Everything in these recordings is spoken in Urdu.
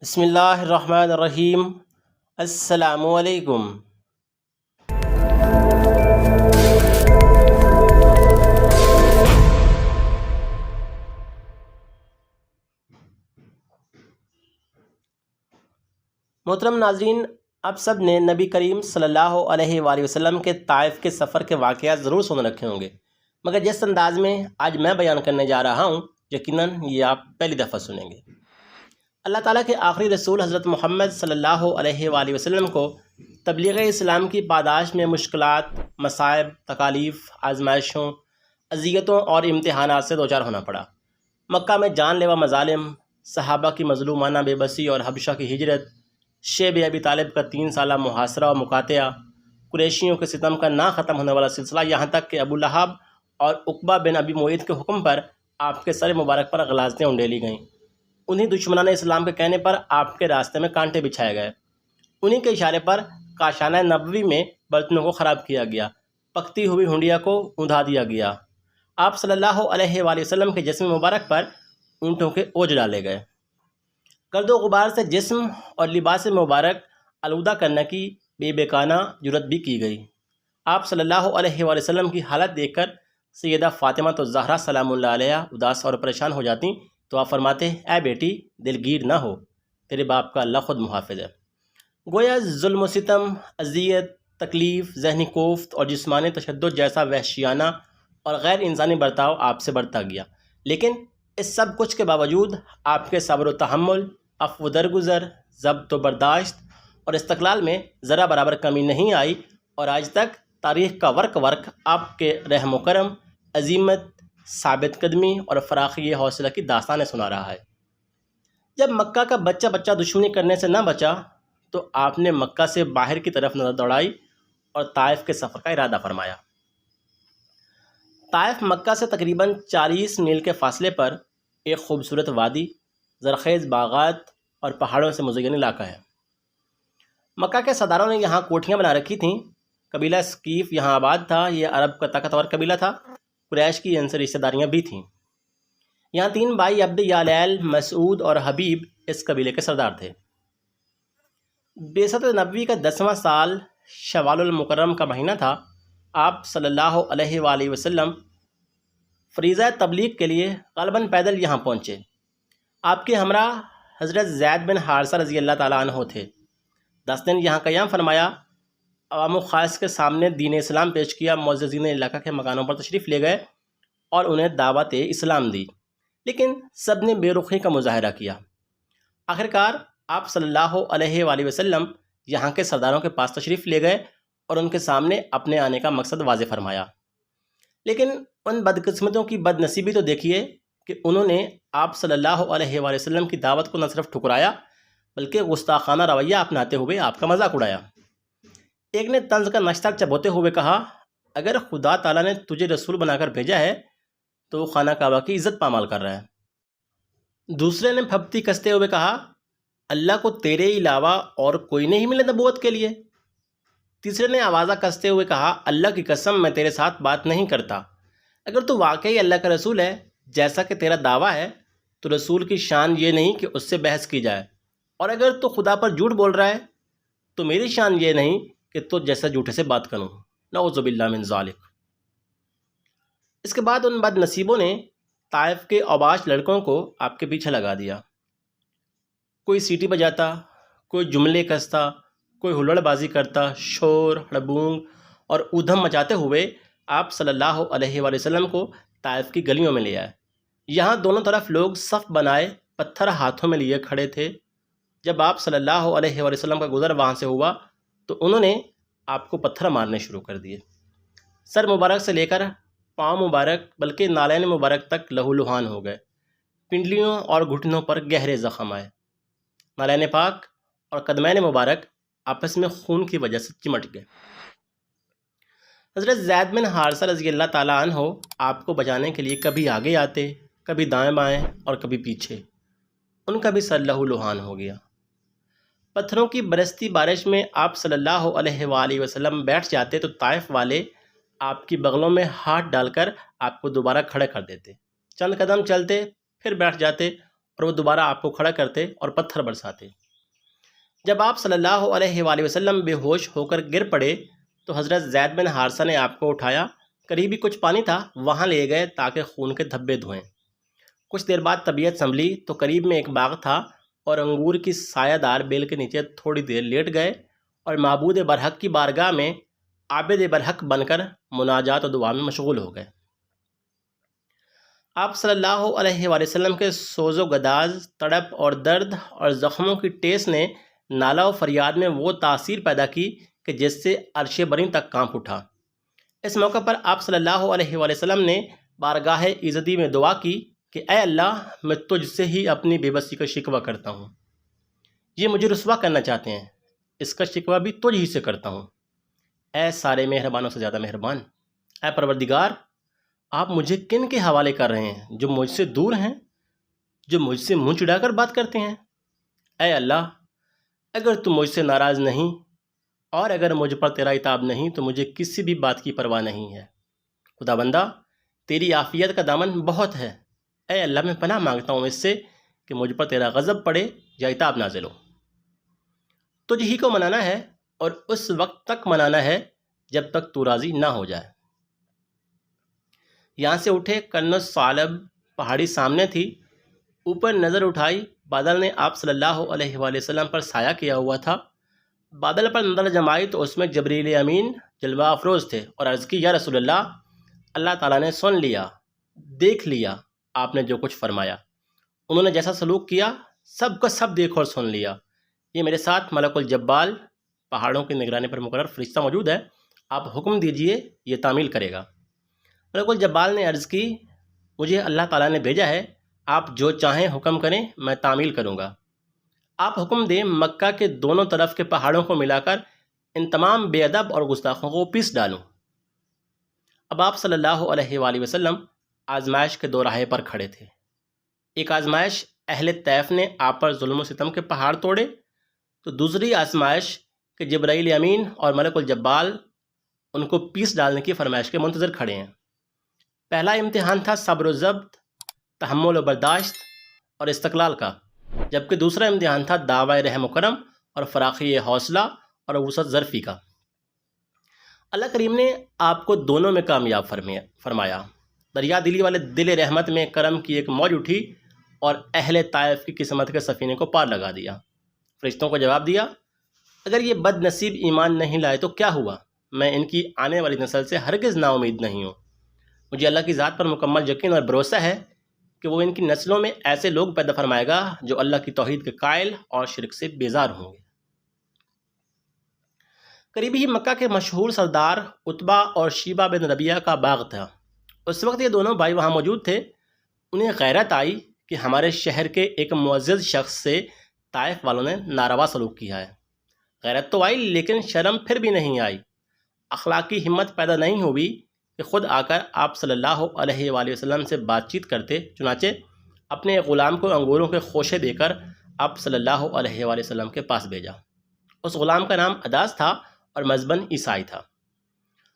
بسم اللہ الرحمن الرحیم۔ السلام علیکم۔ محترم ناظرین، آپ سب نے نبی کریم صلی اللہ علیہ وآلہ وسلم کے طائف کے سفر کے واقعات ضرور سن رکھے ہوں گے، مگر جس انداز میں آج میں بیان کرنے جا رہا ہوں یقیناً یہ آپ پہلی دفعہ سنیں گے۔ اللہ تعالیٰ کے آخری رسول حضرت محمد صلی اللہ علیہ وآلہ وسلم کو تبلیغ اسلام کی پاداش میں مشکلات، مصائب، تکالیف، آزمائشوں، اذیتوں اور امتحانات سے دوچار ہونا پڑا۔ مکہ میں جان لیوا مظالم، صحابہ کی مظلومانہ بے بسی اور حبشہ کی ہجرت، شیب ابی طالب کا 3 سالہ محاصرہ و مقاطعہ، قریشیوں کے ستم کا نہ ختم ہونے والا سلسلہ، یہاں تک کہ ابو لہب اور عقبہ بن ابی معیط کے حکم پر آپ کے سر مبارک پر غلاظتیں انڈیلی گئیں۔ انہی دشمنان اسلام کے کہنے پر آپ کے راستے میں کانٹے بچھائے گئے۔ انہی کے اشارے پر کاشانہ نبوی میں برتنوں کو خراب کیا گیا، پکتی ہوئی ہنڈیا کو اندھا دیا گیا۔ آپ صلی اللہ علیہ وآلہ وسلم کے جسم مبارک پر اونٹوں کے اوج ڈالے گئے۔ گرد و غبار سے جسم اور لباس مبارک آلودہ کرنے کی بے بیکانہ جرت بھی کی گئی۔ آپ صلی اللہ علیہ وآلہ وسلم کی حالت دیکھ کر سیدہ فاطمہ الزہرا سلام اللہ علیہا اداس اور پریشان ہو جاتی تو آپ فرماتے، اے بیٹی دلگیر نہ ہو، تیرے باپ کا اللہ خود محافظ ہے۔ گویا ظلم و ستم، اذیت، تکلیف، ذہنی کوفت اور جسمانی تشدد جیسا وحشیانہ اور غیر انسانی برتاؤ آپ سے بڑھتا گیا، لیکن اس سب کچھ کے باوجود آپ کے صبر و تحمل، عفو و درگزر، ضبط و برداشت اور استقلال میں ذرا برابر کمی نہیں آئی، اور آج تک تاریخ کا ورق آپ کے رحم و کرم، عزیمت، ثابت قدمی اور فراخی حوصلہ کی داستانیں سنا رہا ہے۔ جب مکہ کا بچہ دشمنی کرنے سے نہ بچا تو آپ نے مکہ سے باہر کی طرف نظر دوڑائی اور طائف کے سفر کا ارادہ فرمایا۔ طائف مکہ سے تقریباً 40 میل کے فاصلے پر ایک خوبصورت وادی، زرخیز باغات اور پہاڑوں سے مزین علاقہ ہے۔ مکہ کے سرداروں نے یہاں کوٹھیاں بنا رکھی تھیں۔ قبیلہ ثقیف یہاں آباد تھا۔ یہ عرب کا طاقتور قبیلہ تھا۔ قریش کی ان سے رشتہ داریاں بھی تھیں۔ یہاں 3 بھائی عبد یالیل، مسعود اور حبیب اس قبیلے کے سردار تھے۔ بعثت نبوی کا 10واں سال شوال المکرم کا مہینہ تھا۔ آپ صلی اللہ علیہ وآلہ وسلم فریضہ تبلیغ کے لیے غالباً پیدل یہاں پہنچے۔ آپ کے ہمراہ حضرت زید بن حارثہ رضی اللہ تعالیٰ عنہ تھے۔ 10 دن یہاں قیام فرمایا، عوام و خاص کے سامنے دین اسلام پیش کیا، معززین علاقہ کے مکانوں پر تشریف لے گئے اور انہیں دعوت اسلام دی، لیکن سب نے بے رخی کا مظاہرہ کیا۔ آخرکار آپ صلی اللہ علیہ وآلہ وسلم یہاں کے سرداروں کے پاس تشریف لے گئے اور ان کے سامنے اپنے آنے کا مقصد واضح فرمایا، لیکن ان بدقسمتوں کی بد نصیبی تو دیکھیے کہ انہوں نے آپ صلی اللہ علیہ وآلہ وسلم کی دعوت کو نہ صرف ٹھکرایا بلکہ گستاخانہ رویہ اپناتے ہوئے آپ کا مذاق اڑایا۔ ایک نے طنز کا نشتہ چبوتے ہوئے کہا، اگر خدا تعالیٰ نے تجھے رسول بنا کر بھیجا ہے تو وہ خانہ کعبہ کی عزت پامال کر رہا ہے۔ دوسرے نے پھپتی کستے ہوئے کہا، اللہ کو تیرے علاوہ اور کوئی نہیں ملے نبوت کے لیے۔ تیسرے نے آوازہ کستے ہوئے کہا، اللہ کی قسم میں تیرے ساتھ بات نہیں کرتا۔ اگر تو واقعی اللہ کا رسول ہے جیسا کہ تیرا دعویٰ ہے تو رسول کی شان یہ نہیں کہ اس سے بحث کی جائے، اور اگر تو خدا پر جھوٹ بول رہا ہے تو میری شان یہ نہیں کہ تو جیسا جھوٹے سے بات کروں، نعوذ باللہ من ذالک۔ اس کے بعد ان بد نصیبوں نے طائف کے اوباش لڑکوں کو آپ کے پیچھے لگا دیا۔ کوئی سیٹی بجاتا، کوئی جملے کستا، کوئی ہلڑ بازی کرتا، شور، ہڑبونگ اور ادھم مچاتے ہوئے آپ صلی اللہ علیہ وآلہ وسلم کو طائف کی گلیوں میں لے آئے۔ یہاں دونوں طرف لوگ صف بنائے پتھر ہاتھوں میں لیے کھڑے تھے۔ جب آپ صلی اللہ علیہ وآلہ وسلم کا گزر وہاں سے ہوا تو انہوں نے آپ کو پتھر مارنے شروع کر دیے۔ سر مبارک سے لے کر پاؤں مبارک بلکہ نالین مبارک تک لہو لہان ہو گئے۔ پنڈلیوں اور گھٹنوں پر گہرے زخم آئے۔ نالین پاک اور قدمین مبارک آپس میں خون کی وجہ سے چمٹ گئے۔ حضرت زید بن حارثہ رضی اللہ تعالیٰ عنہ آپ کو بچانے کے لیے کبھی آگے آتے، کبھی دائیں بائیں اور کبھی پیچھے۔ ان کا بھی سر لہو لہان ہو گیا۔ پتھروں کی برستی بارش میں آپ صلی اللہ علیہ وآلہ وسلم بیٹھ جاتے تو طائف والے آپ کی بغلوں میں ہاتھ ڈال کر آپ کو دوبارہ کھڑے کر دیتے۔ چند قدم چلتے، پھر بیٹھ جاتے اور وہ دوبارہ آپ کو کھڑا کرتے اور پتھر برساتے۔ جب آپ صلی اللہ علیہ وآلہ وسلم بے ہوش ہو کر گر پڑے تو حضرت زید بن حارثہ نے آپ کو اٹھایا، قریبی کچھ پانی تھا وہاں لے گئے تاکہ خون کے دھبے دھوئیں۔ کچھ دیر بعد طبیعت سنبھلی تو قریب میں ایک باغ تھا اور انگور کی سایہ دار بیل کے نیچے تھوڑی دیر لیٹ گئے اور معبود برحق کی بارگاہ میں عابد برحق بن کر مناجات و دعا میں مشغول ہو گئے۔ آپ صلی اللہ علیہ وآلہ وسلم کے سوز و گداز، تڑپ اور درد اور زخموں کی ٹیس نے نالہ و فریاد میں وہ تاثیر پیدا کی کہ جس سے عرش بری تک کانپ اٹھا۔ اس موقع پر آپ صلی اللہ علیہ وآلہ وسلم نے بارگاہ ایزدی میں دعا کی کہ اے اللہ، میں تجھ سے ہی اپنی بے بسی کا شکوہ کرتا ہوں۔ یہ مجھے رسوا کرنا چاہتے ہیں، اس کا شکوہ بھی تجھ ہی سے کرتا ہوں۔ اے سارے مہربانوں سے زیادہ مہربان، اے پروردگار، آپ مجھے کن کے حوالے کر رہے ہیں جو مجھ سے دور ہیں، جو مجھ سے منہ چڑھا کر بات کرتے ہیں؟ اے اللہ، اگر تم مجھ سے ناراض نہیں اور اگر مجھ پر تیرا عتاب نہیں تو مجھے کسی بھی بات کی پرواہ نہیں ہے۔ خدا بندہ، تیری عافیت کا دامن بہت ہے، اے اللہ میں پناہ مانگتا ہوں اس سے کہ مجھ پر تیرا غضب پڑے یا عتاب نازل ہو۔ تجھ ہی کو منانا ہے اور اس وقت تک منانا ہے جب تک تو راضی نہ ہو جائے۔ یہاں سے اٹھے، کرن الثعلب پہاڑی سامنے تھی، اوپر نظر اٹھائی، بادل نے آپ صلی اللہ علیہ وآلہ وسلم پر سایہ کیا ہوا تھا۔ بادل پر نظر جمائی تو اس میں جبریل امین جلوہ افروز تھے اور عرض کی، یا رسول اللہ، اللہ تعالیٰ نے سن لیا، دیکھ لیا آپ نے جو کچھ فرمایا، انہوں نے جیسا سلوک کیا سب کا سب دیکھ اور سن لیا۔ یہ میرے ساتھ ملک الجبال پہاڑوں کی نگرانی پر مقرر فرشتہ موجود ہے، آپ حکم دیجئے، یہ تعمیل کرے گا۔ ملک الجبال نے عرض کی، مجھے اللہ تعالیٰ نے بھیجا ہے، آپ جو چاہیں حکم کریں، میں تعمیل کروں گا۔ آپ حکم دیں مکہ کے دونوں طرف کے پہاڑوں کو ملا کر ان تمام بے ادب اور گستاخوں کو پیس ڈالوں۔ اب آپ صلی اللہ علیہ وآلہ وسلم آزمائش کے دو راہے پر کھڑے تھے۔ ایک آزمائش اہل طیف نے آپ پر ظلم و ستم کے پہاڑ توڑے، تو دوسری آزمائش کہ جبرائیل امین اور ملک الجبال ان کو پیس ڈالنے کی فرمائش کے منتظر کھڑے ہیں۔ پہلا امتحان تھا صبر و ضبط، تحمل و برداشت اور استقلال کا، جبکہ دوسرا امتحان تھا دعوی رحم و کرم اور فراخی حوصلہ اور وسعت ظرفی کا۔ اللہ کریم نے آپ کو دونوں میں کامیاب فرمایا۔ دریا دلی والے دل رحمت میں کرم کی ایک موج اٹھی اور اہل طائف کی قسمت کے سفینے کو پار لگا دیا۔ فرشتوں کو جواب دیا، اگر یہ بد نصیب ایمان نہیں لائے تو کیا ہوا، میں ان کی آنے والی نسل سے ہرگز نا امید نہیں ہوں۔ مجھے اللہ کی ذات پر مکمل یقین اور بھروسہ ہے کہ وہ ان کی نسلوں میں ایسے لوگ پیدا فرمائے گا جو اللہ کی توحید کے قائل اور شرک سے بیزار ہوں گے۔ قریبی ہی مکہ کے مشہور سردار عتبہ اور شیبہ بن ربیعہ کا باغ تھا۔ اس وقت یہ دونوں بھائی وہاں موجود تھے۔ انہیں غیرت آئی کہ ہمارے شہر کے ایک معزز شخص سے طائف والوں نے ناروا سلوک کیا ہے۔ غیرت تو آئی لیکن شرم پھر بھی نہیں آئی، اخلاقی ہمت پیدا نہیں ہوئی کہ خود آ کر آپ صلی اللہ علیہ وآلہ وسلم سے بات چیت کرتے۔ چنانچہ اپنے غلام کو انگوروں کے خوشے دے کر آپ صلی اللہ علیہ وآلہ وسلم کے پاس بھیجا۔ اس غلام کا نام اداس تھا اور مذہباً عیسائی تھا۔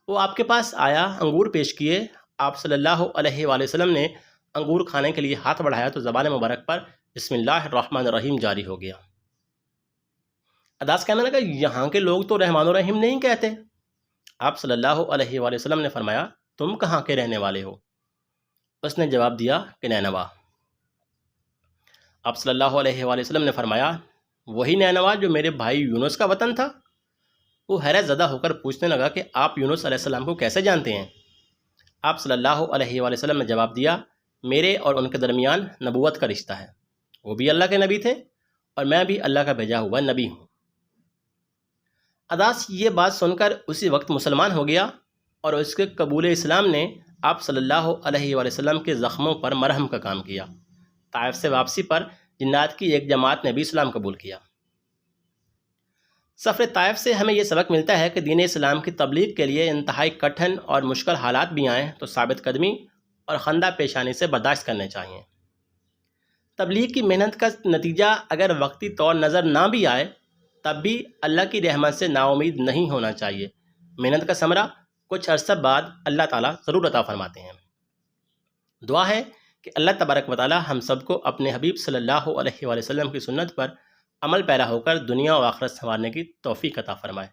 وہ آپ کے پاس آیا، انگور پیش کیے، آپ صلی اللہ علیہ وآلہ وسلم نے انگور کھانے کے لیے ہاتھ بڑھایا تو زبان مبارک پر بسم اللہ الرحمن الرحیم جاری ہو گیا۔ اداس کہنے لگا، یہاں کے لوگ تو رحمان الرحیم نہیں کہتے۔ آپ صلی اللہ علیہ وآلہ وسلم نے فرمایا، تم کہاں کے رہنے والے ہو؟ اس نے جواب دیا کہ نینوا۔ آپ صلی اللہ علیہ وآلہ وسلم نے فرمایا، وہی نینوا جو میرے بھائی یونس کا وطن تھا؟ وہ حیرت زدہ ہو کر پوچھنے لگا کہ آپ یونس علیہ السلام کو کیسے جانتے ہیں؟ آپ صلی اللہ علیہ وآلہ وسلم نے جواب دیا، میرے اور ان کے درمیان نبوت کا رشتہ ہے، وہ بھی اللہ کے نبی تھے اور میں بھی اللہ کا بھیجا ہوا نبی ہوں۔ اداس یہ بات سن کر اسی وقت مسلمان ہو گیا اور اس کے قبول اسلام نے آپ صلی اللہ علیہ وآلہ وسلم کے زخموں پر مرہم کا کام کیا۔ طائف سے واپسی پر جنات کی ایک جماعت نے بھی اسلام قبول کیا۔ سفر طائف سے ہمیں یہ سبق ملتا ہے کہ دین اسلام کی تبلیغ کے لیے انتہائی کٹھن اور مشکل حالات بھی آئیں تو ثابت قدمی اور خندہ پیشانی سے برداشت کرنے چاہیے۔ تبلیغ کی محنت کا نتیجہ اگر وقتی طور نظر نہ بھی آئے تب بھی اللہ کی رحمت سے نا امید نہیں ہونا چاہیے۔ محنت کا ثمرہ کچھ عرصہ بعد اللہ تعالیٰ ضرور عطا فرماتے ہیں۔ دعا ہے کہ اللہ تبارک و تعالی ہم سب کو اپنے حبیب صلی اللہ علیہ وآلہ وسلم کی سنت پر عمل پیرا ہو کر دنیا و آخرت سنوارنے کی توفیق عطا فرمائے۔